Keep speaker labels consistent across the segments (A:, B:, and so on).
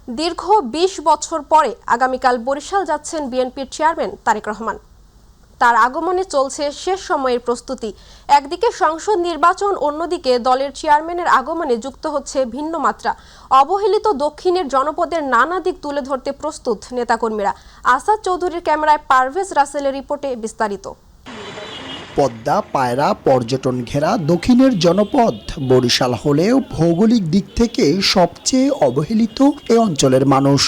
A: দীর্ঘ ২০ বছর পরে আগামীকাল বরিশাল যাচ্ছেন বিএনপির চেয়ারম্যান তারেক রহমান। তার আগমনে চলছে শেষ সময়ের প্রস্তুতি। একদিকে সংসদ নির্বাচন, অন্যদিকে দলের চেয়ারম্যানের আগমনে যুক্ত হচ্ছে ভিন্ন মাত্রা। অবহেলিত দক্ষিণের জনপদের নানা দিক তুলে ধরতে প্রস্তুত নেতাকর্মীরা। আসাদ চৌধুরীর ক্যামেরায় পারভেজ রাসেলের রিপোর্টে বিস্তারিত।
B: পদ্মা পায়রা পর্যটন ঘেরা দক্ষিণের জনপদ বরিশাল হলেও ভৌগোলিক দিক থেকে সবচেয়ে অবহেলিত এ অঞ্চলের মানুষ।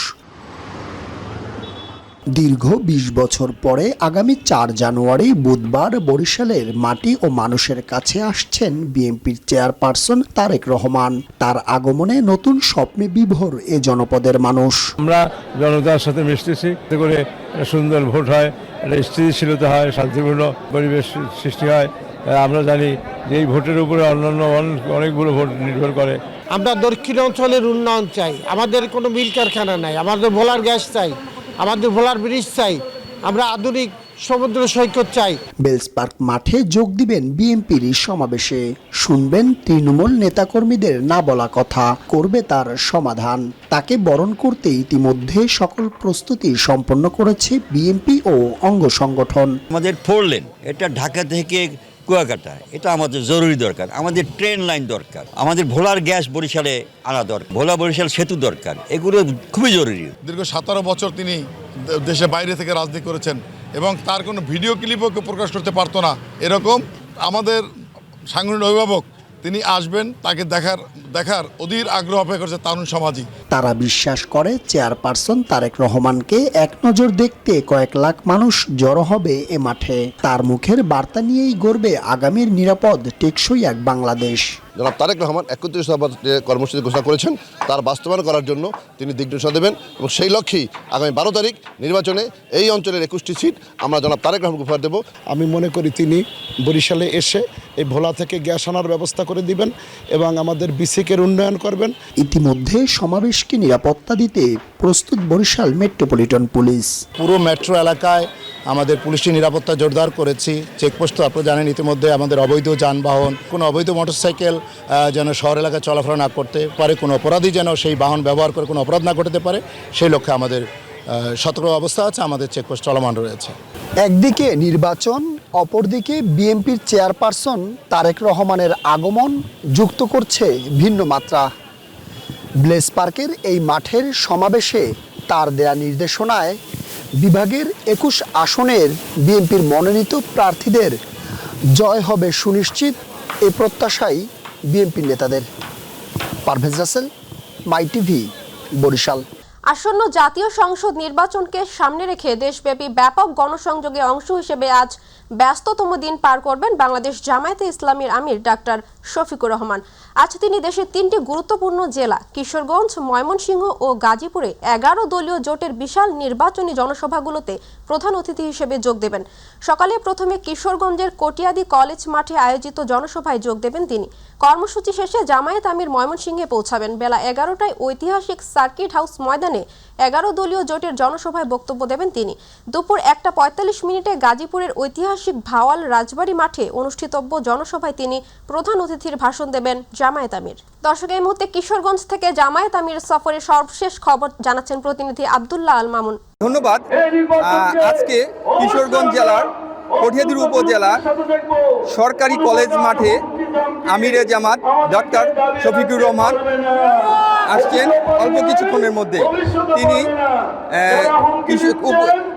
B: দীর্ঘ ২০ বছর পরে আগামী ৪ জানুয়ারি বুধবার বরিশালের মাটি ও মানুষের কাছে আসছেন বিএনপির চেয়ারপারসন তারেক রহমান। তার আগমনে নতুন স্বপ্নে বিভোর এ জনপদের মানুষ।
C: আমরা জনতার সাথে মিশতেছি, এতে করে সুন্দর ভোট হয়, একটা স্থিতিশীলতা হয়, শান্তিপূর্ণ পরিবেশ সৃষ্টি হয়। আমরা জানি যে এই ভোটের উপরে অন্যান্য অনেকগুলো ভোট নির্ভর করে।
D: আমরা দক্ষিণ অঞ্চলের উন্নয়ন চাই, আমাদের কোনো মিল কারখানা নাই, আমাদের ভোলার গ্যাস চাই, আমাদের ভোলার ব্রিজ চাই, আমরা আধুনিক সমুদ্র সৈকত চাই।
B: বেলস পার্ক মাঠে যোগ দিবেন বিএনপির সমাবেশে, শুনবেন তৃণমূল নেতাকর্মীদের না বলা কথা, করবে তার সমাধান। তাকে বরণ করতে ইতিমধ্যে সকল প্রস্তুতি সম্পন্ন করেছে বিএনপি ও অঙ্গ সংগঠন।
E: আমাদের 4 লেন, এটা ঢাকা থেকে কুয়াকাটা, এটা আমাদের জরুরি দরকার। আমাদের ট্রেন লাইন দরকার, আমাদের ভোলার গ্যাস বরিশালে আনা দরকার, ভোলা বরিশাল সেতু দরকার, এগুলো খুবই জরুরি।
F: দীর্ঘ 17 বছর তিনি দেশে বাইরে থেকে রাজনীতি করেছেন এবং তার কোনো ভিডিও ক্লিপও প্রকাশ করতে পারতো না। এরকম আমাদের সাংগঠনিক অভিভাবক তিনি আসবেন, তাকে দেখার অধীর আগ্রহ অপেক্ষা করছে তরুণ সমাজই।
B: তারা বিশ্বাস করে চেয়ারপারসন তারেক রহমানকে এক নজর দেখতে কয়েক লাখ মানুষ জড়ো হবে এ মাঠে। তার মুখের বার্তা নিয়েই গড়বে আগামীর নিরাপদ টেকসই এক বাংলাদেশ।
G: জনাব তারেক রহমান ৩১ দফা কর্মসূচি ঘোষণা করেছেন, তার বাস্তবায়ন করার জন্য তিনি দিকনির্দেশনা দেবেন এবং সেই লক্ষ্যেই আগামী ১২ তারিখ নির্বাচনে এই অঞ্চলের ২১টি সিট আমরা জনাব তারেক রহমানকে উপহার দেব।
H: আমি মনে করি তিনি বরিশালে এসে এই ভোলা থেকে গ্যাস আনার ব্যবস্থা করে দিবেন এবং আমাদের বিসিকের উন্নয়ন করবেন।
B: ইতিমধ্যে সমাবেশকে নিরাপত্তা দিতে প্রস্তুত বরিশাল মেট্রোপলিটন পুলিশ।
I: পুরো মেট্রো এলাকায় আমাদের পুলিশি নিরাপত্তা জোরদার করেছি। চেকপোস্ট তো আপনারা জানেন ইতিমধ্যে, আমাদের অবৈধ যানবাহন, কোনো অবৈধ মোটরসাইকেল যেন শহর এলাকায় চলাফেরা না করতে পারে, কোনো অপরাধী যেন সেই বাহন ব্যবহার করে কোনো অপরাধ না করতে পারে, সেই লক্ষ্যে আমাদের সতর্ক অবস্থা আছে, আমাদের চেকপোস্ট চলমান রয়েছে।
B: একদিকে নির্বাচন, অপরদিকে বিএনপির চেয়ারপারসন তারেক রহমানের আগমন যুক্ত করছে ভিন্ন মাত্রা। ব্লেস পার্কের এই মাঠের সমাবেশে তার দেয়া নির্দেশনায় বিভাগের ২১ আসনের বিএনপির মনোনীত প্রার্থীদের জয় হবে সুনিশ্চিত, এ প্রত্যাশাই বিএনপির নেতাদের। পারভেজ রাসেল, মাই টিভি, বরিশাল।
A: আসন্ন জাতীয় সংসদ নির্বাচনকে সামনে রেখে দেশব্যাপী ব্যাপক গণসংযোগে অংশ হিসেবে আজ ব্যস্ততম দিন পার করবেন বাংলাদেশ জামায়াতে ইসলামীর আমির ডাক্তার শফিকুর রহমান। আজ তিনি দেশের 3টি গুরুত্বপূর্ণ জেলা কিশোরগঞ্জ, ময়মনসিংহ ও গাজীপুরে 11 দলীয় জোটের বিশাল নির্বাচনী জনসভাগুলোতে প্রধান অতিথি হিসেবে যোগ দেবেন। সকালে প্রথমে কিশোরগঞ্জের কটিয়াদি কলেজ মাঠে আয়োজিত জনসভায় যোগ দেবেন তিনি। কর্মসূচি শেষে জামায়াত আমির ময়মনসিংহে পৌঁছাবেন। বেলা 11টায় ঐতিহাসিক সার্কিট হাউস ময়দানে 11 দলীয় জোটের জনসভায় বক্তব্য দেবেন তিনি। দুপুর 1:45 গাজীপুরের ঐতিহাসিক ভাওয়াল রাজবাড়ী মাঠে অনুষ্ঠিতব্য জনসভায় তিনি প্রধান অতিথির ভাষণ দেবেন জামায়াত আমির। দর্শক, এই মুহূর্তে কিশোরগঞ্জ থেকে জামায়াত আমির সফরের সর্বশেষ খবর জানাচ্ছেন প্রতিনিধি আব্দুল্লাহ আল মামুন।
J: ধন্যবাদ। আজকে কিশোরগঞ্জ জেলার কটিয়াদি উপজেলা সরকারি কলেজ মাঠে আমিরে জামাত ডক্টর শফিকুর রহমান আসছেন অল্প কিছুক্ষণের মধ্যে। তিনি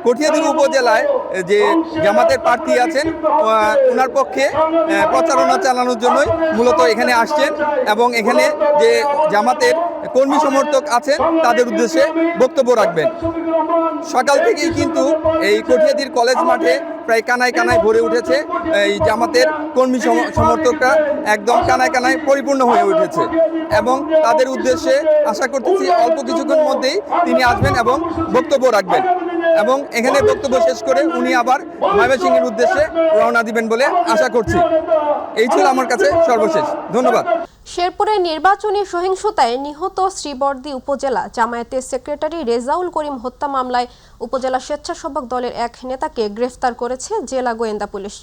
J: কটিয়াদি উপজেলায় যে জামাতের প্রার্থী আছেন ওনার পক্ষে প্রচারণা চালানোর জন্যই মূলত এখানে আসছেন এবং এখানে যে জামাতের কর্মী সমর্থক আছেন তাদের উদ্দেশ্যে বক্তব্য রাখবেন। সকাল থেকেই কিন্তু এই কটিয়াদির কলেজ মাঠে প্রায় কানায় কানায় ভরে উঠেছে। এই জামাতের কর্মী সমর্থকরা একদম কানায় কানায় পরিপূর্ণ হয়ে উঠেছে এবং তাদের উদ্দেশ্যে আশা করতেছি অল্প কিছুক্ষণ মধ্যেই তিনি আসবেন এবং বক্তব্য রাখবেন এবং এখানে বক্তব্য শেষ করে উনি আবার ময়মনসিংহের উদ্দেশ্যে রওনা দিবেন বলে আশা করছি। এই ছিল আমার কাছে সর্বশেষ। ধন্যবাদ।
A: শেরপুরে নির্বাচনী সহিংসতায় নিহত শ্রীবর্দী উপজেলা জামায়াতের সেক্রেটারি রেজাউল করিম হত্যা মামলায় উপজেলা স্বেচ্ছাসেবক দলের এক নেতাকে গ্রেফতার করেছে জেলা গোয়েন্দা পুলিশ।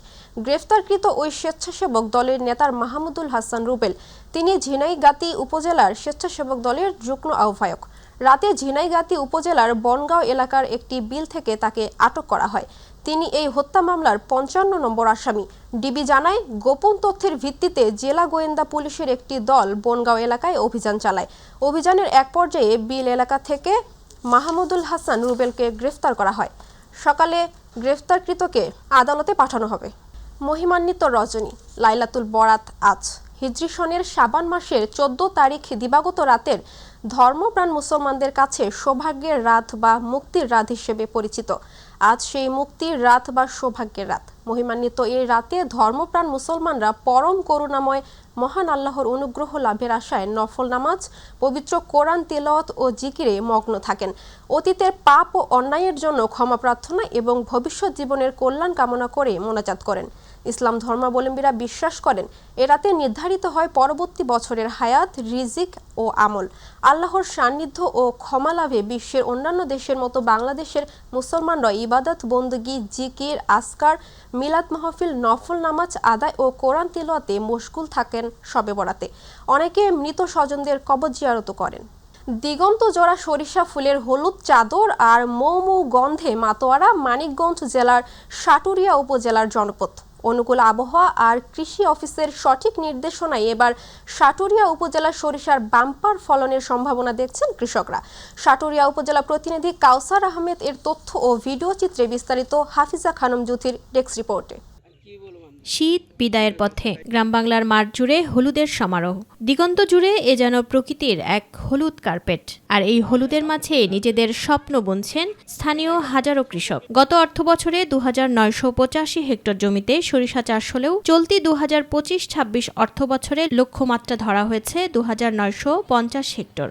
A: গ্রেফতারকৃত ওই স্বেচ্ছাসেবক দলের নেতার মাহমুদুল হাসান রুবেল। তিনি ঝিনাইগাতী উপজেলার স্বেচ্ছাসেবক দলের যুগ্ম আহ্বায়ক। রাতে ঝিনাইগাতি উপজেলার বনগাঁও এলাকার একটি বিল থেকে তাকে আটক করা হয়। তিনি এই হত্যা মামলার ৫৫ নম্বর আসামি। ডিবি জানায়, গোপন তথ্যের ভিত্তিতে জেলা গোয়েন্দা পুলিশের একটি দল বনগাঁও এলাকায় অভিযান চালায়। অভিযানের এক পর্যায়ে বিল এলাকা থেকে মাহমুদুল হাসান রুবেলকে গ্রেফতার করা হয়। সকালে গ্রেফতারকৃতকে আদালতে পাঠানো হবে। মহিমান্বিত রজনী, লাইলাতুল বরাত আজ। হিজরি সনের শাবান মাসের ১৪ তারিখ দিবাগত রাতের ধর্মপ্রাণ মুসলমানদের কাছে সৌভাগ্যের রাত বা মুক্তির রাত হিসেবে পরিচিত। আজ সেই মুক্তির রাত বা সৌভাগ্যের রাত। মহিমান্বিত এই রাতে ধর্মপ্রাণ মুসলমানরা পরম করুণাময় মহান আল্লাহর অনুগ্রহ লাভের আশায় নফল নামাজ, পবিত্র কোরআন তিলাওয়াত ও জিকিরে মগ্ন থাকেন। অতীতের পাপ ও অন্যায়ের জন্য ক্ষমা প্রার্থনা এবং ভবিষ্যৎ জীবনের কল্যাণ কামনা করে মোনাজাত করেন। ইসলাম ধর্মাবলম্বীরা বিশ্বাস করেন এ রাতে নির্ধারিত হয় পরবর্তী বছরের হায়াত, রিজিক ও আমল। আল্লাহর সান্নিধ্য ও ক্ষমা লাভে বিশ্বের অন্যান্য দেশের মতো বাংলাদেশের মুসলমানরা ইবাদত, বন্দগি, জিকির, আসকার, মিলাদ মাহফিল, নফল নামাজ আদায় ও কোরআন তিলাওয়াতে মশগুল থাকেন শবে বরাতে। অনেকে মৃত স্বজনদের কবর জিয়ারত করেন। দিগন্ত জোড়া সরিষা ফুলের হলুদ চাদর আর মৌ মৌ গন্ধে মাতোয়ারা মানিকগঞ্জ জেলার সাটুরিয়া উপজেলার জনপদ। অনুকূল আবহাওয়া আর কৃষি অফিসের সঠিক নির্দেশনায় এবার সাটুরিয়া উপজেলার সরিষার বাম্পার ফলনের সম্ভাবনা দেখছেন কৃষকরা। সাটুরিয়া উপজেলা প্রতিনিধি কাউসার আহমেদ এর তথ্য ও ভিডিও চিত্রে বিস্তারিত হাফিজা খানম জুথির ডেস্ক রিপোর্টে।
K: শীত বিদায়ের পথে গ্রাম বাংলার মাঠ জুড়ে হলুদের সমারোহ। দিগন্ত জুড়ে এ যেন প্রকৃতির এক হলুদ কার্পেট। আর এই হলুদের মাঝে নিজেদের স্বপ্ন বুনছেন স্থানীয় হাজারো কৃষক। গত অর্থবছরে ২৯৮৫ হেক্টর জমিতে সরিষা চাষ হলেও চলতি ২০২৫-২৬ অর্থবছরে লক্ষ্যমাত্রা ধরা হয়েছে ২৯৫০ হেক্টর।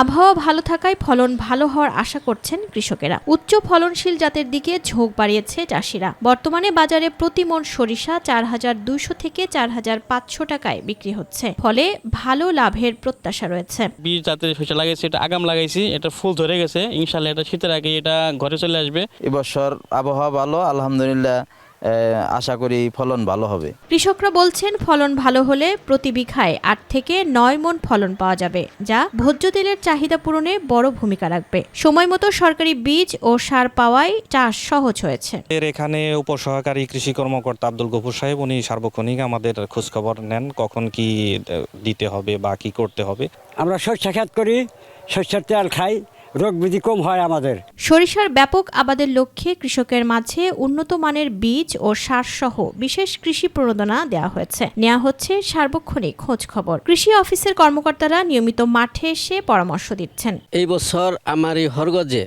K: আবহাওয়া ভালো থাকায় ফলন ভালো হওয়ার আশা করছেন কৃষকেরা। উচ্চ ফলনশীল জাতের দিকে ঝোঁক বাড়িয়েছে চাষিরা। বর্তমানে বাজারে প্রতি মণ সরিষা ৪,২০০ থেকে ৪,৫০০ টাকায় বিক্রি হচ্ছে, ফলে ভালো লাভের প্রত্যাশা রয়েছে।
L: বীজ জাতের সরিষা লাগাইছি, এটা আগাম লাগাইছি, এটা ফুল ধরে গেছে। ইনশাল্লাহ এটা শীতের আগে এটা ঘরে চলে আসবে।
M: এবছর আবহাওয়া ভালো, আলহামদুলিল্লাহ আশা করি ফলন ভালো হবে।
K: কৃষকরা বলছেন ফলন ভালো হলে প্রতি বিঘায় ৮ থেকে ৯ মণ ফলন পাওয়া যাবে, যা ভোজ্য তেলের চাহিদা পূরণে বড় ভূমিকা রাখবে। সময় মতো সরকারি বীজ ও সার পাওয়ায় চাষ সহজ হয়েছে।
L: এখানে উপসহকারী কৃষি কর্মকর্তা আব্দুল গফুর সাহেব, উনি সার্বক্ষণিক আমাদের খোঁজখবর নেন, কখন কি দিতে হবে বা কি করতে হবে।
N: আমরা সরষা ক্ষেত করি, সরষের তেল খাই, রোগ ব্যাধি কম হয় আমাদের।
K: সরিষার ব্যাপক আবাদের লক্ষ্যে কৃষকের মাঝে উন্নত মানের বীজ ও সার সহ বিশেষ কৃষি প্রণোদনা দেওয়া হয়েছে। নেওয়া হচ্ছে সার্বক্ষণিক খোঁজ খবর। কৃষি অফিসের কর্মকর্তারা নিয়মিত মাঠে এসে পরামর্শ দিচ্ছেন।
O: এই বছর আমার এই হরগজে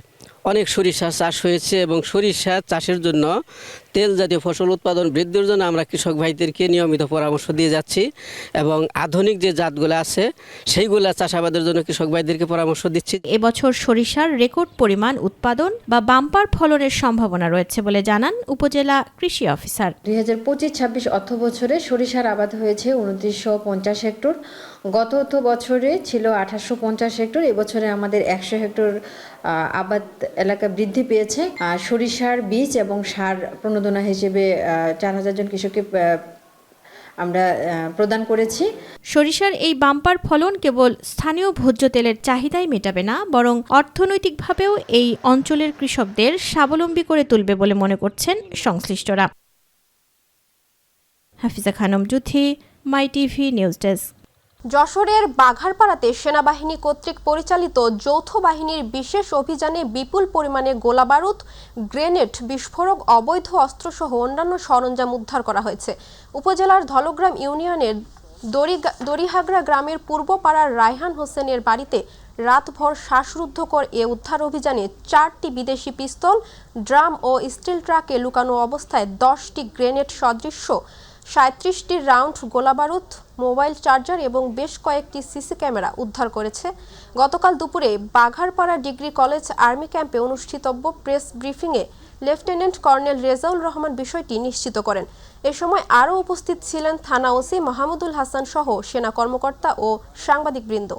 O: অনেক সরিষা চাষ হয়েছে এবং সরিষা চাষের জন্য তেল জাতীয় ফসল উৎপাদন বৃদ্ধির জন্য আমরা কৃষক ভাইদেরকে নিয়মিত পরামর্শ দিয়ে যাচ্ছি এবং আধুনিক যে জাতগুলো আছে সেইগুলা চাষাবাদের জন্য কৃষক ভাইদেরকে পরামর্শ দিচ্ছি।
K: এবছর সরিষার রেকর্ড পরিমাণ উৎপাদন বা বাম্পার ফলনের সম্ভাবনা রয়েছে বলে জানান উপজেলা কৃষি অফিসার।
P: ২০২৫-২৬ অর্থ বছরে সরিষার আবাদ হয়েছে ২৯৫০ হেক্টর। গত অর্থ বছরে ছিল ২৮৫০ হেক্টর। এবছরে আমাদের ১০০ হেক্টর আবাদ এলাকা বৃদ্ধি পেয়েছে। সরিষার বীজ এবং সার প্রণোদনা হিসেবে ৪,০০০ জন কৃষককে আমরা প্রদান করেছি।
K: সরিষার এই বাম্পার ফলন কেবল স্থানীয় ভোজ্য তেলের চাহিদাই মেটাবে না, বরং অর্থনৈতিকভাবেও এই অঞ্চলের কৃষকদের স্বাবলম্বী করে তুলবে বলে মনে করছেন সংশ্লিষ্টরা। হাফিজা খানম জুথি, মাই টিভি নিউজ ডেস্ক।
A: যশোরের বাঘারপাড়াতে সেনাবাহিনী কর্তৃক পরিচালিত যৌথ বাহিনীর বিশেষ অভিযানে বিপুল পরিমাণে গোলাবারুদ, গ্রেনেড, বিস্ফোরক, অবৈধ অস্ত্রসহ অন্যান্য সরঞ্জাম উদ্ধার করা হয়েছে। উপজেলার ধলগ্রাম ইউনিয়নের দড়িহাগড়া গ্রামের পূর্বপাড়ার রায়হান হোসেনের বাড়িতে রাতভর শ্বাসরুদ্ধকর এ উদ্ধার অভিযানে 4টি বিদেশি পিস্তল, ড্রাম ও স্টিল ট্রাকে লুকানো অবস্থায় 10টি গ্রেনেড সদৃশ্য 37টি রাউন্ড গোলাবারুদ, মোবাইল চার্জার এবং বেশ কয়েকটি সিসি ক্যামেরা উদ্ধার করেছে। গতকাল দুপুরে বাঘারপাড়া ডিগ্রি কলেজ আর্মি ক্যাম্পে অনুষ্ঠিতব্য প্রেস ব্রিফিংয়ে লেফটেন্যান্ট কর্নেল রেজাউল রহমান বিষয়টি নিশ্চিত করেন। এ সময় আরও উপস্থিত ছিলেন থানা ওসি মাহমুদুল হাসান সহ সেনা কর্মকর্তা ও সাংবাদিকবৃন্দ।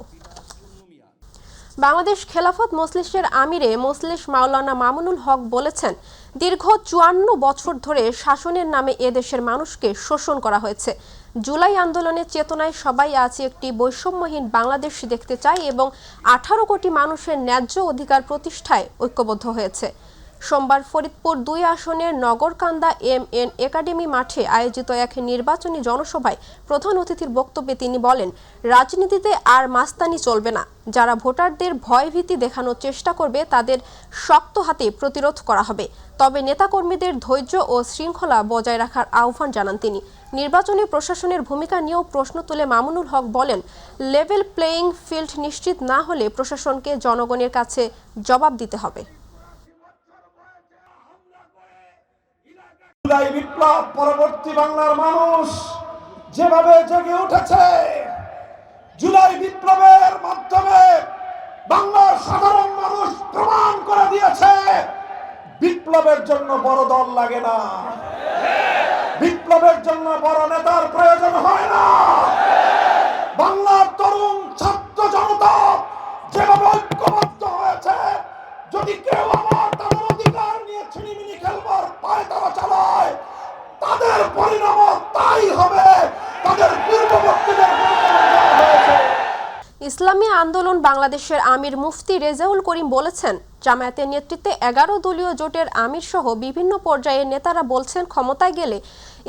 A: বাংলাদেশ খেলাফত মজলিসের আমিরে মজলিস মাওলানা মামুনুল হক বলেছেন, দীর্ঘ 54 বছর ধরে শাসনের নামে এদেশের মানুষকে শোষণ করা হয়েছে। জুলাই আন্দোলনের চেতনায় সবাই আছে একটি বৈষম্যহীন বাংলাদেশ দেখতে চাই এবং 18 কোটি মানুষের ন্যায্য অধিকার প্রতিষ্ঠায় ঐক্যবদ্ধ হয়েছে। সোমবার ফরিদপুর 2 আসনের নগরকান্দা MN একাডেমি মাঠে আয়োজিত এক নির্বাচনী জনসভায় প্রধান অতিথির বক্তব্যে তিনি বলেন, রাজনীতিতে আর মাস্তানি চলবে না। যারা ভোটারদের ভয়ভীতি দেখানোর চেষ্টা করবে তাদের শক্ত হাতে প্রতিরোধ করা হবে। তবে নেতাকর্মীদের ধৈর্য ও শৃঙ্খলা বজায় রাখার আহ্বান জানান তিনি। নির্বাচনী প্রশাসনের ভূমিকা নিয়েও প্রশ্ন তুলে মামুনুল হক বলেন, লেভেল প্লেয়িং ফিল্ড নিশ্চিত না হলে প্রশাসনকে জনগণের কাছে জবাব দিতে হবে।
Q: জুলাই বিপ্লব পরবর্তী বাংলার মানুষ যেভাবে জেগে উঠেছে, জুলাই বিপ্লবের মাধ্যমে বাংলার সাধারণ মানুষ প্রমাণ করে দিয়েছে বিপ্লবের জন্য বড় দল লাগে না, বিপ্লবের জন্য বড় নেতার প্রয়োজন হয় না। বাংলার তরুণ ছাত্র জনতা যেভাবে ঐক্যবদ্ধ হয়েছে, যদি কেউ আমার তাদের অধিকার নিয়ে ছিনিমিনি খেলবার পায় তারা চালায়, তাদের পরিণাম তাই হবে। তাদের পূর্ববর্তীদের
A: ইসলামী আন্দোলন বাংলাদেশের আমির মুফতি রেজাউল করিম বলেছেন, জামায়াতের নেতৃত্বে 11 দলীয় জোটের আমির সহ বিভিন্ন পর্যায়ের নেতারা বলছেন ক্ষমতায় গেলে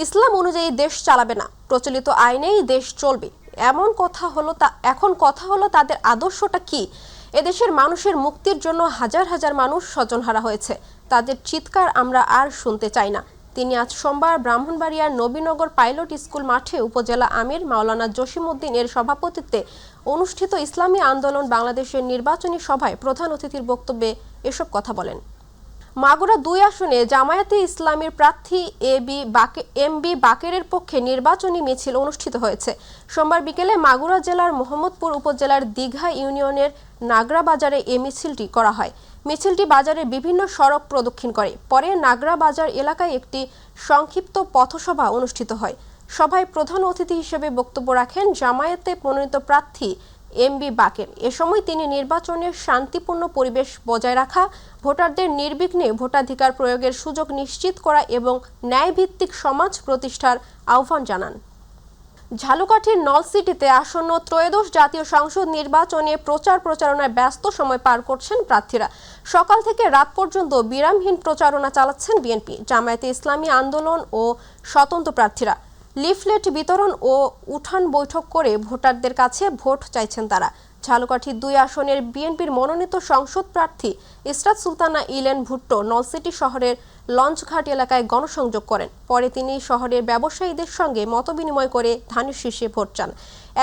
A: ইসলাম অনুযায়ী দেশ চালাবে না, প্রচলিত আইনেই দেশ চলবে। এখন কথা হলো তাদের আদর্শটা কি? এদেশের মানুষের মুক্তির জন্য হাজার হাজার মানুষ স্বজনহারা হয়েছে, তাদের চিৎকার আমরা আর শুনতে চাই না। তিনি আজ সোমবার ব্রাহ্মণবাড়িয়ার নবীনগর পাইলট স্কুল মাঠে উপজেলা আমির মাওলানা জসিমউদ্দিন এর সভাপতিত্বে অনুষ্ঠিত ইসলামী আন্দোলন বাংলাদেশের নির্বাচনী সভায় প্রধান অতিথির বক্তব্যে এসব কথা বলেন। মাগুরা 2 আসনে জামায়াতে ইসলামীর প্রার্থী MB বাকেরের পক্ষে নির্বাচনী মিছিল অনুষ্ঠিত হয়েছে। সোমবার বিকেলে মাগুরা জেলার মোহাম্মদপুর উপজেলার দীঘা ইউনিয়নের নাগরা বাজারে এই মিছিলটি করা হয়। মিছিলটি বাজারের বিভিন্ন সড়ক প্রদক্ষিণ করে। পরে নাগরা বাজার এলাকায় একটি সংক্ষিপ্ত পথসভা অনুষ্ঠিত হয়। সভায় প্রধান অতিথি হিসেবে বক্তব্য রাখেন জামায়াতে মনোনীত প্রার্থী MB বাকের। এ সময় তিনি নির্বাচনের শান্তিপূর্ণ পরিবেশ বজায় রাখা, ভোটারদের নির্বিঘ্নে ভোটাধিকার প্রয়োগের সুযোগ নিশ্চিত করা এবং ন্যায়ভিত্তিক সমাজ প্রতিষ্ঠার আহ্বান জানান। ঝালকাঠির নলসিটিতে আসন্ন ত্রয়োদশ জাতীয় সংসদ নির্বাচনে প্রচারণায় ব্যস্ত সময় পার করছেন প্রার্থীরা। সকাল থেকে রাত পর্যন্ত বিরামহীন প্রচারণা চালাচ্ছেন বিএনপি, জামায়াতে ইসলামী আন্দোলন ও স্বতন্ত্র প্রার্থীরা। লিফলেট বিতরণ ও উঠান বৈঠক করে ভোটারদের কাছে ভোট চাইছেন তারা। ঝালকাঠি 2 আসনের বিএনপির মনোনীত সংসদ প্রার্থী ইসরাত সুলতানা ইলেন ভুট্টো নলসিটি শহরের লঞ্চঘাট এলাকায় গণসংযোগ করেন। পরে তিনি শহরের ব্যবসায়ীদের সঙ্গে মতবিনিময় করে ধানের শীর্ষে ভোট চান।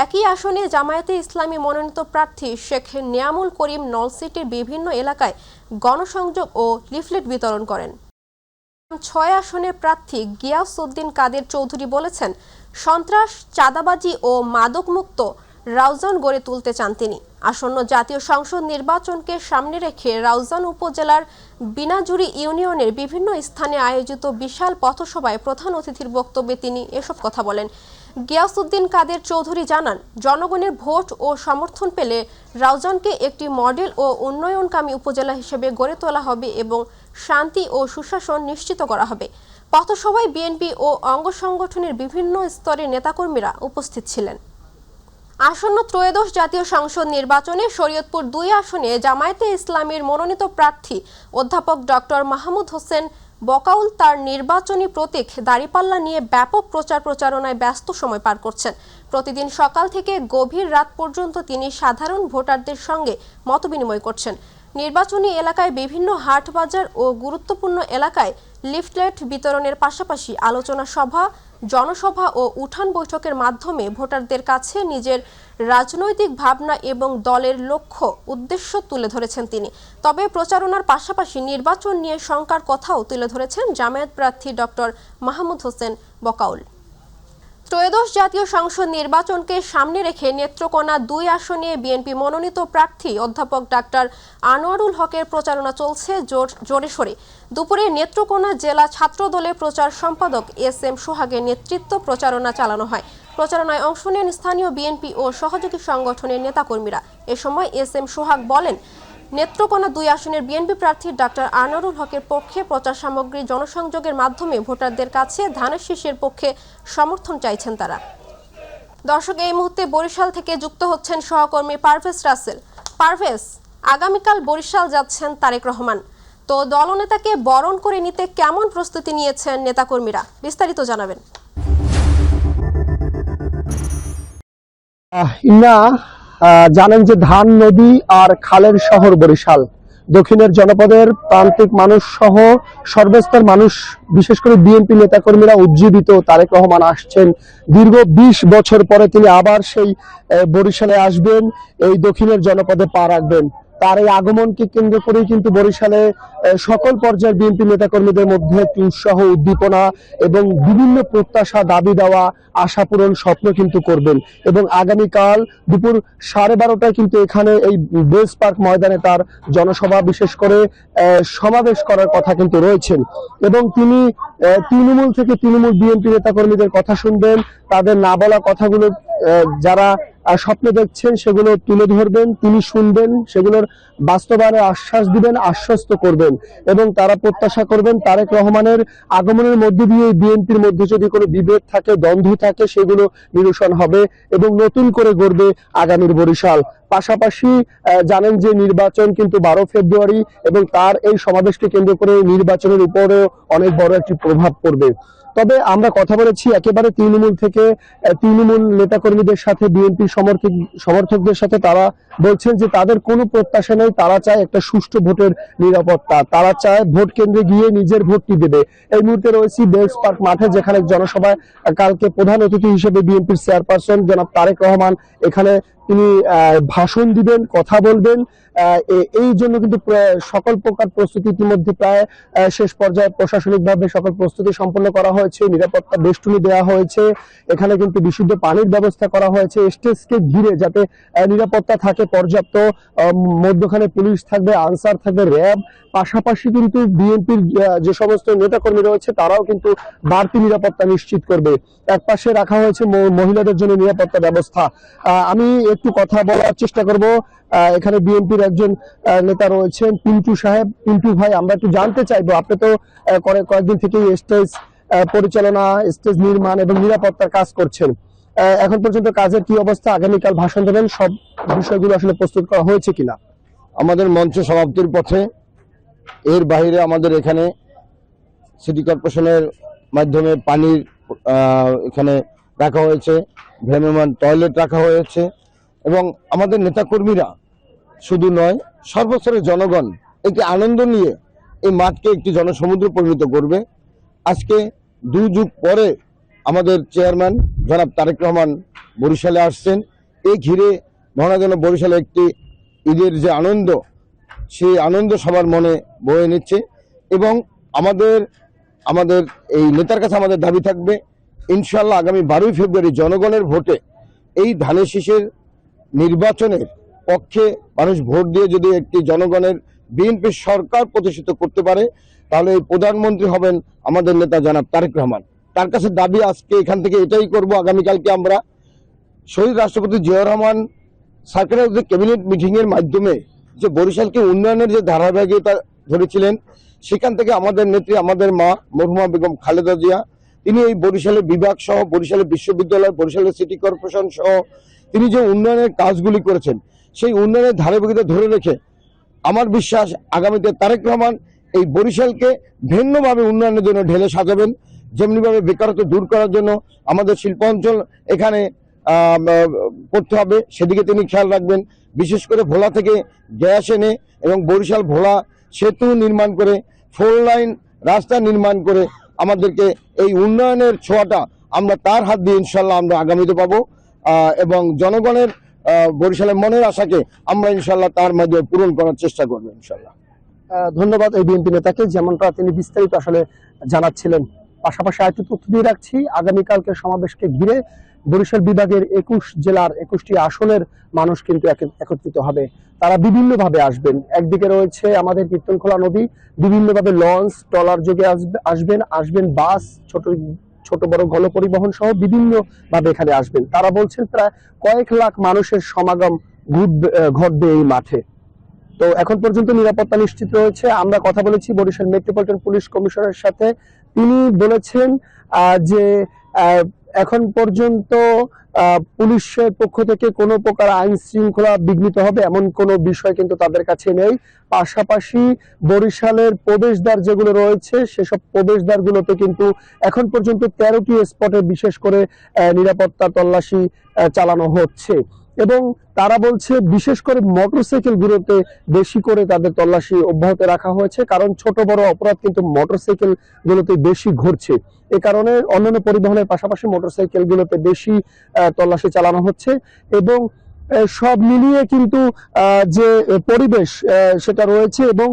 A: একই আসনে জামায়াতে ইসলামী মনোনীত প্রার্থী শেখ নিয়ামুল করিম নলসিটির বিভিন্ন এলাকায় গণসংযোগ ও লিফলেট বিতরণ করেন। 6 আসনের প্রার্থী গিয়াসউদ্দিন কাদের চৌধুরী বলেছেন, সন্ত্রাস, চাঁদাবাজি ও মাদকমুক্ত রাউজান গড়ে তুলতে চান তিনি। আসন্ন জাতীয় সংসদ নির্বাচনকে সামনে রেখে রাউজান উপজেলার বিনাজুরি ইউনিয়নের বিভিন্ন স্থানে আয়োজিত বিশাল পথসভায় প্রধান অতিথির বক্তব্যে তিনি এসব কথা বলেন। গিয়াসউদ্দিন কাদের চৌধুরী জানান, জনগণের ভোট ও সমর্থন পেলে রাউজানকে একটি মডেল ও উন্নয়নকামী উপজেলা হিসেবে গড়ে তোলা হবে এবং শান্তি ও সুশাসন নিশ্চিত করা হবে। পথসভায় বিএনপি ও অঙ্গ সংগঠনের বিভিন্ন স্তরের নেতাকর্মীরা উপস্থিত ছিলেন। আসন্ন ত্রয়োদশ জাতীয় সংসদ নির্বাচনে শরীয়তপুর 2 আসনে জামায়াতে ইসলামীর মনোনীত প্রার্থী অধ্যাপক ডক্টর মাহমুদ হোসেন বকাউল তার নির্বাচনী প্রতীক দাঁড়িপাল্লা নিয়ে ব্যাপক প্রচারণায় ব্যস্ত সময় পার করছেন। প্রতিদিন সকাল থেকে গভীর রাত পর্যন্ত তিনি সাধারণ ভোটারদের সঙ্গে মতবিনিময় করছেন। নির্বাচনী এলাকায় বিভিন্ন হাট বাজার ও গুরুত্বপূর্ণ এলাকায় লিফলেট বিতরণের পাশাপাশি আলোচনা সভা, জনসভা ও উঠান বৈঠকের মাধ্যমে ভোটারদের কাছে নিজের রাজনৈতিক ভাবনা এবং দলের লক্ষ্য উদ্দেশ্য তুলে ধরেছেন তিনি। তবে প্রচারণার পাশাপাশি নির্বাচন নিয়ে শঙ্কার কথাও তুলে ধরেছেন জামায়াত প্রার্থী ডক্টর মাহমুদ হোসেন বকাউল। ত্রয়োদশ জাতীয় সংসদ নির্বাচনকে সামনে রেখে নেত্রকোনা 2 আসনে বিএনপি মনোনীত প্রার্থী অধ্যাপক ডাক্তার আনোয়ারুল হকের প্রচারণা চলছে জোরে সোরে। দুপুরে নেত্রকোনা জেলা ছাত্র দলের প্রচার সম্পাদক SM সোহাগের নেতৃত্ব প্রচারণা চালানো হয়। প্রচারণায় অংশ নেন স্থানীয় বিএনপি ও সহযোগী সংগঠনের নেতাকর্মীরা। এ সময় SM সোহাগ বলেন, নেত্রকোনা 2 আসনের বিএনপি প্রার্থী ডাক্তার আনোয়ারুল হকের পক্ষে প্রচার সামগ্রী জনসংযোগের মাধ্যমে ভোটারদের কাছে ধানের শীষের পক্ষে সমর্থন চাইছেন তারা। দর্শক, এই মুহূর্তে বরিশাল থেকে যুক্ত হচ্ছেন সহকর্মী পারভেজ রাসেল। পারভেজ, আগামীকাল বরিশাল যাচ্ছেন তারেক রহমান, তো দলনেতাকে বরণ করে নিতে কেমন প্রস্তুতি নিয়েছেন নেতাকর্মীরা, বিস্তারিত জানাবেন।
B: জানেন যে ধান নদী আর খালের শহর বরিশাল, দক্ষিণের জনপদের প্রান্তিক মানুষ সহ সর্বস্তর মানুষ, বিশেষ করে বিএনপি নেতাকর্মীরা উজ্জীবিত। তারেক রহমান আসছেন, দীর্ঘ 20 বছর পরে তিনি আবার সেই বরিশালে আসবেন, এই দক্ষিণের জনপদে পা রাখবেন। তার এই আগমনকে কেন্দ্র করেই কিন্তু বরিশালে সকল পর্যায়ের বিএনপি নেতাকর্মীদের মধ্যে একটি উৎসাহ, উদ্দীপনা এবং বিভিন্ন প্রত্যাশা, দাবি দেওয়া, আশা পূরণ, স্বপ্ন কিন্তু করবেন। এবং আগামীকাল দুপুর 12:30টায় কিন্তু এখানে এই বেস পার্ক ময়দানে তার জনসভা, বিশেষ করে সমাবেশ করার কথা কিন্তু রয়েছেন। এবং তিনি তৃণমূল থেকে তৃণমূল বিএনপি নেতাকর্মীদের কথা শুনবেন, তাদের না বলা কথাগুলো যারা স্বপ্ন দেখছেন সেগুলো তুলে ধরবেন, তিনি শুনবেন, সেগুলোর বাস্তবায়নের আশ্বাস দিবেন, আশ্বস্ত করবেন এবং তারা প্রত্যাশা করবেন তারেক রহমানের আগমনের মধ্যে দিয়ে বিএনপির মধ্যে যদি কোনো বিভেদ থাকে, দ্বন্দ্ব থাকে, সেগুলো নিরসন হবে এবং নতুন করে গড়বে আগামীর বরিশাল। পাশাপাশি জানেন যে নির্বাচন কিন্তু 12 ফেব্রুয়ারি এবং তার এই সমাবেশকে কেন্দ্র করে নির্বাচনের উপরেও অনেক বড় একটি প্রভাব পড়বে। তবে আমরা কথা বলেছি একেবারে তৃণমূল থেকে, তৃণমূল নেতাকর্মীদের সাথে, বিএনপি সমর্থকদের সাথে, তারা বলছেন যে তাদের কোনো প্রত্যাশা নেই, তারা চায় একটা সুষ্ঠু ভোটের নিরাপত্তা, তারা চায় ভোট কেন্দ্রে গিয়ে নিজের ভোটটি দেবে। এই মুহূর্তে রয়েছি বেস পার্ক মাঠে, যেখানে জনসভায় কালকে প্রধান অতিথি হিসেবে বিএনপির চেয়ারপারসন জনাব তারেক রহমান এখানে তিনি ভাষণ দিবেন, কথা বলবেন। এই জন্য কিন্তু সকল প্রকার প্রস্তুতি ইতিমধ্যে প্রায় শেষ পর্যায়ে প্রশাসনিকভাবে সকল প্রস্তুতি সম্পন্ন করা হয়েছে, নিরাপত্তা বেষ্টনী দেওয়া হয়েছে, এখানে কিন্তু বিশুদ্ধ পানির ব্যবস্থা করা হয়েছে স্টেজকে ঘিরে, যাতে নিরাপত্তা থাকে পর্যাপ্ত। মধ্যখানে পুলিশ থাকবে, আনসার থাকবে, র্যাব, পাশাপাশি কিন্তু বিএনপির যে সমস্ত নেতাকর্মী রয়েছে তারাও কিন্তু বাড়তি নিরাপত্তা নিশ্চিত করবে। একপাশে রাখা হয়েছে মহিলাদের জন্য নিরাপত্তা ব্যবস্থা। আমি একটু কথা বলার চেষ্টা করব, এখানে বিএনপির একজন নেতা রয়েছেন পিন্টু সাহেব। পিন্টু ভাই, আমরা একটু জানতে চাইবো, আপনি তো কয়েকদিন থেকেই স্টেজ পরিচালনা, স্টেজ নির্মাণ এবং নিরাপত্তার কাজ করছেন, এখন পর্যন্ত কাজের কি অবস্থা? আগামীকাল ভাষণ দেবেন, সব বিষয়গুলো আসলে প্রস্তুত করা হয়েছে কিনা?
R: আমাদের মঞ্চ সমাপ্তির পথে, এর বাইরে আমাদের এখানে সিটি কর্পোরেশনের মাধ্যমে পানির এখানে রাখা হয়েছে, ভ্রাম্যমাণ টয়লেট রাখা হয়েছে এবং আমাদের নেতাকর্মীরা শুধু নয়, সর্বস্তরের জনগণ একটি আনন্দ নিয়ে এই মাঠকে একটি জনসমুদ্র পরিণত করবে। আজকে 2 যুগ পরে আমাদের চেয়ারম্যান জনাব তারেক রহমান বরিশালে আসছেন, এই ঘিরে মহানগর বরিশালে একটি ঈদের যে আনন্দ, সেই আনন্দ সবার মনে বয়ে নিচ্ছে। এবং আমাদের এই নেতার কাছে আমাদের দাবি থাকবে, ইনশাল্লাহ আগামী 12 ফেব্রুয়ারি জনগণের ভোটে এই ধানের শীষের নির্বাচনের পক্ষে মানুষ ভোট দিয়ে যদি একটি জনগণের বিএনপি সরকার প্রতিষ্ঠিত করতে পারে, তাহলে এই প্রধানমন্ত্রী হবেন আমাদের নেতা জনাব তারেক রহমান। তার কাছে দাবি আজকে এখান থেকে এটাই করব, আগামীকালকে আমরা শহীদ রাষ্ট্রপতি জিয়াউর রহমান সরকারের যে ক্যাবিনেট মিটিংয়ের মাধ্যমে যে বরিশালকে উন্নয়নের যে ধারাবাহিকতা ধরেছিলেন, সেখান থেকে আমাদের নেত্রী, আমাদের মা মরহুমা বেগম খালেদা জিয়া, তিনি এই বরিশালের বিভাগ সহ, বরিশালের বিশ্ববিদ্যালয়, বরিশালের সিটি কর্পোরেশন সহ তিনি যে উন্নয়নের কাজগুলি করেছেন, সেই উন্নয়নের ধারাবাহিকতা ধরে রেখে আমার বিশ্বাস আগামীতে তারেক রহমান এই বরিশালকে ভিন্নভাবে উন্নয়নের জন্য ঢেলে সাজাবেন। যেমনিভাবে বেকারত্ব দূর করার জন্য আমাদের শিল্পাঞ্চল এখানে করতে হবে, সেদিকে তিনি খেয়াল রাখবেন। বিশেষ করে ভোলা থেকে গ্যাস এনে এবং বরিশাল ভোলা সেতু নির্মাণ করে, 4 লাইন রাস্তা নির্মাণ করে আমাদেরকে এই উন্নয়নের ছোঁয়াটা আমরা তার হাত দিয়ে ইনশাল্লাহ আমরা আগামীতে পাবো এবং জনগণের বরিশালের মনের আশাকে আমরা ইনশাল্লাহ তার মাধ্যমে পূরণ করার চেষ্টা করবো ইনশাল্লাহ।
B: ধন্যবাদ এই বিএনপি নেতাকে, যেমনটা তিনি বিস্তারিত আসলে জানাচ্ছিলেন। পাশাপাশি আরেকটি তথ্য দিয়ে রাখছি, আগামীকালকে সমাবেশকে ঘিরে বরিশাল বিভাগের 21 জেলার 21টি আসনের মানুষ কিন্তু একত্রিত হবে। তারা বিভিন্নভাবে আসবেন। একদিকে রয়েছে আমাদের কীর্তনখোলা নদী, বিভিন্নভাবে লঞ্চ, ট্রলার যোগে আসবেন বাস, ছোট বড় গণপরিবহন সহ বিভিন্ন ভাবে এখানে আসবেন। তারা বলছেন প্রায় কয়েক লাখ মানুষের সমাগম ঘটবে এই মাঠে। তো এখন পর্যন্ত নিরাপত্তা নিশ্চিত রয়েছে। আমরা কথা বলেছি বরিশাল মেট্রোপলিটন পুলিশ কমিশনারের সাথে, তিনি বলেছেন যে এখন পর্যন্ত পুলিশের পক্ষ থেকে কোনো প্রকার আইন শৃঙ্খলা বিঘ্নিত হবে এমন কোনো বিষয় কিন্তু তাদের কাছে নেই। পাশাপাশি বরিশালের প্রবেশদ্বার যেগুলো রয়েছে সেসব প্রবেশদ্বারগুলোতে কিন্তু এখন পর্যন্ত 13টি স্পটে বিশেষ করে নিরাপত্তা তল্লাশি চালানো হচ্ছে এবং তারা বলছে বিশেষ করে মোটরসাইকেলগুলোতে বেশি করে তাদের তল্লাশি অব্যাহত রাখা হয়েছে, কারণ ছোট বড় অপরাধ কিন্তু মোটরসাইকেলগুলোতে বেশি ঘটছে। এ কারণে অন্যান্য পরিবহনের পাশাপাশি মোটরসাইকেলগুলোতে বেশি তল্লাশি চালানো হচ্ছে এবং সব মিলিয়ে কিন্তু যে পরিবেশ সেটা রয়েছে এবং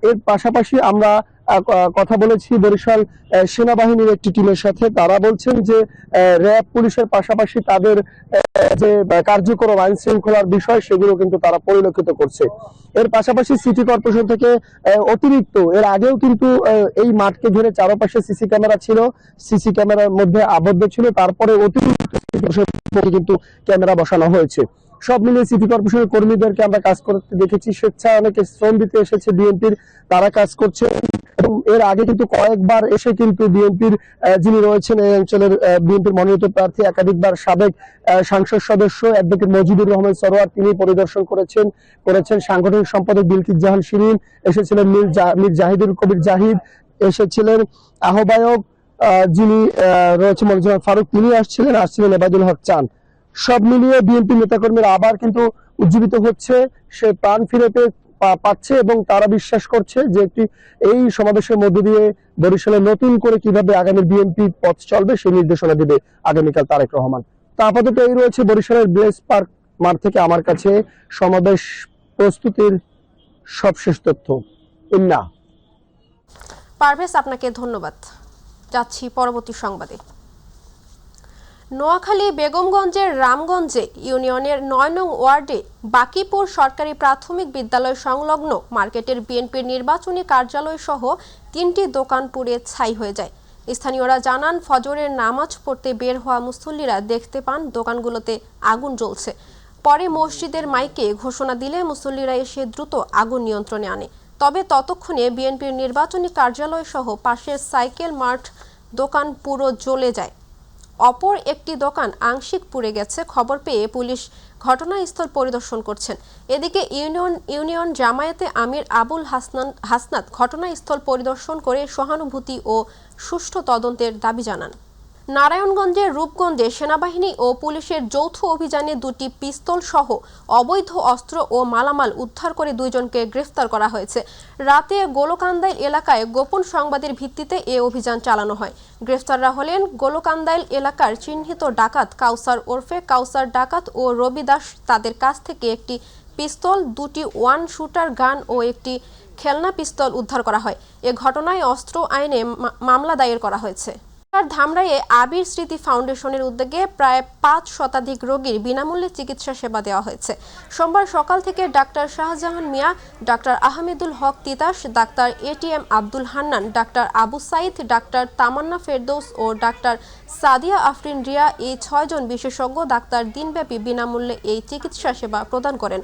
B: এর পাশাপাশি আমরা কথা বলেছি বরিশাল সেনাবাহিনীর একটি টিমের সাথে। তারা বলছেন যে র্যাব পুলিশের পাশাপাশি তাদের যে কার্যকর আইন শৃঙ্খলার বিষয় সেগুলো কিন্তু তারা পরিলক্ষিত করছে। এর পাশাপাশি সিটি কর্পোরেশন থেকে অতিরিক্ত এর আগেও কিন্তু এই মাঠকে ঘিরে চারপাশে সিসি ক্যামেরা ছিল, সিসি ক্যামেরার মধ্যে আবদ্ধ ছিল, তারপরে অতিরিক্ত কিন্তু ক্যামেরা বসানো হয়েছে। সব মিলিয়ে সিটি কর্পোরেশনের কর্মীদেরকে আমরা কাজ করতে দেখেছি, স্বেচ্ছায় অনেকে শ্রম দিতে এসেছে বিএনপির, তারা কাজ করছে এবং এর আগে কিন্তু কয়েকবার এসে কিন্তু বিএনপির যিনি রয়েছেন এই অঞ্চলের বিএনপির মনোনীত প্রার্থী একাধিকবার সাবেক সংসদ সদস্য অ্যাডভোকেট মজিদুর রহমান সরোয়ার তিনি পরিদর্শন করেছেন সাংগঠনিক সম্পাদক বিলকিস জাহান শিরিন এসেছিলেন, মীর জাহিদুল কবির জাহিদ এসেছিলেন, আহ্বায়ক যিনি রয়েছে মনিরুজ্জামান ফারুক তিনি আসছিলেন এবাদুল হক চান। সব মিলিয়ে বিএনপি নেতাকর্মীরা আবার কিন্তু উজ্জীবিত হচ্ছে, সে প্রাণ ফিরে পাচ্ছে এবং তারা বিশ্বাস করছে যে একটি এই সমাবেশের মধ্য দিয়ে বরিশালে নতুন করে কিভাবে আগামী বিএনপি পথ চলবে সেই নির্দেশনা দিবে আগামীকাল তারেক রহমান। তা আপাতত এই রয়েছে বরিশালের ব্লেস পার্ক মাঠ থেকে আমার কাছে সমাবেশ প্রস্তুতির সবশেষ তথ্য। ইন্না
A: পারভেজ, আপনাকে ধন্যবাদ। যাচ্ছি পরবর্তী সংবাদে। নোয়াখালী বেগমগঞ্জের রামগঞ্জে ইউনিয়নের ৯ নং ওয়ার্ডে বাকিপুর সরকারি প্রাথমিক বিদ্যালয় সংলগ্ন মার্কেটের বিএনপির নির্বাচনী কার্যালয় সহ 3টি দোকান পুড়ে ছাই হয়ে যায়। স্থানীয়রা জানান, ফজরের নামাজ পড়তে বের হওয়া মুসল্লিরা দেখতে পান দোকানগুলোতে আগুন জ্বলছে। পরে মসজিদের মাইকে ঘোষণা দিলে মুসল্লিরা এসে দ্রুত আগুন নিয়ন্ত্রণে আনে। তবে ততক্ষণে বিএনপির নির্বাচনী কার্যালয় সহ পাশের সাইকেল মার্ট দোকান পুরো জ্বলে যায়। অপর একটি দোকান আংশিক পুড়ে গেছে। খবর পেয়ে পুলিশ ঘটনাস্থল পরিদর্শন করছেন। এদিকে ইউনিয়ন জামায়াতে আমির আবুল হাসনাত ঘটনাস্থল পরিদর্শন করে সহানুভূতি ও সুষ্ঠু তদন্তের দাবি জানান। নারায়ণগঞ্জের রূপগঞ্জে সেনাবাহিনী ও পুলিশের যৌথ অভিযানে 2টি পিস্তল সহ অবৈধ অস্ত্র ও মালামাল উদ্ধার করে 2 জনকে গ্রেফতার করা হয়েছে। রাতে গোলকান্দাইল এলাকায় গোপন সংবাদের ভিত্তিতে এ অভিযান চালানো হয়। গ্রেফতাররা হলেন গোলকান্দাইল এলাকার চিহ্নিত ডাকাত কাউসার ওরফে কাউসার ডাকাত ও রবি দাস। তাদের কাছ থেকে একটি পিস্তল, 2টি ওয়ান শুটার গান ও একটি খেলনা পিস্তল উদ্ধার করা হয়। এ ঘটনায় অস্ত্র আইনে মামলা দায়ের করা হয়েছে। ধামরাইয়ে আবির স্মৃতি ফাউন্ডেশনের উদ্যোগে প্রায় 5 শতাধিক রোগীর বিনামূল্যে চিকিৎসা সেবা দেওয়া হয়েছে। সোমবার সকাল থেকে doctor Shahjahan Mia, doctor Ahmedul Haque Titas, doctor ATM Abdul Hannan, doctor Abu Sayeed, doctor Tamanna Ferdous ও ডাক্তার সাদিয়া আফরিন রিয়া এই 6 জন বিশেষজ্ঞ ডাক্তার দিনব্যাপী বিনামূল্যে এই চিকিৎসা সেবা প্রদান করেন।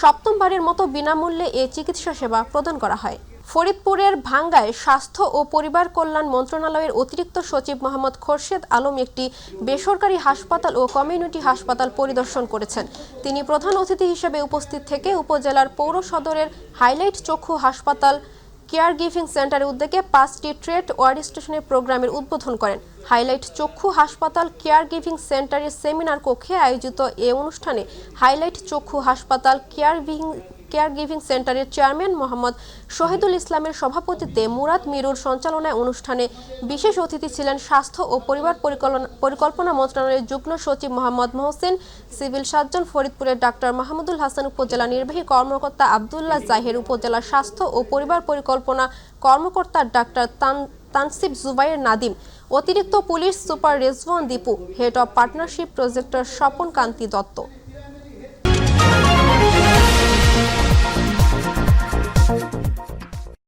A: সপ্তমবারের মতো বিনামূল্যে এই চিকিৎসা সেবা প্রদান করা হয়। ফরিদপুরের ভাঙ্গায় স্বাস্থ্য ও পরিবার কল্যাণ মন্ত্রণালয়ের অতিরিক্ত সচিব মোহাম্মদ খোরশেদ আলম একটি বেসরকারি হাসপাতাল ও কমিউনিটি হাসপাতাল পরিদর্শন করেছেন। তিনি প্রধান অতিথি হিসেবে উপস্থিত থেকে উপজেলার পৌর সদরের হাইলাইট চক্ষু হাসপাতাল কেয়ার গিভিং সেন্টারের উদ্যোগে 5টি ট্রেড ওয়ার্ড স্টেশনের প্রোগ্রামের উদ্বোধন করেন। হাইলাইট চক্ষু হাসপাতাল কেয়ার গিভিং সেন্টারের সেমিনার কক্ষে আয়োজিত এ অনুষ্ঠানে হাইলাইট চক্ষু হাসপাতাল কেয়ার গিভিং সেন্টারের চেয়ারম্যান মোহাম্মদ শহীদুল ইসলামের সভাপতিত্বে মুরাদ মিরুর সঞ্চালনায় অনুষ্ঠানে বিশেষ অতিথি ছিলেন স্বাস্থ্য ও পরিবার পরিকল্পনা মন্ত্রণালয়ের যুগ্ম সচিব মোহাম্মদ মোহসেন, সিভিল সার্জন ফরিদপুরের ডাক্তার মাহমুদুল হাসান, উপজেলা নির্বাহী কর্মকর্তা আবদুল্লাহ জাহের, উপজেলা স্বাস্থ্য ও পরিবার পরিকল্পনা কর্মকর্তা ডাক্তার তানসিব জুবাইর নাদিম, অতিরিক্ত police super Rezwan Dipu, head of partnership projector Swapan Kanti Dutta.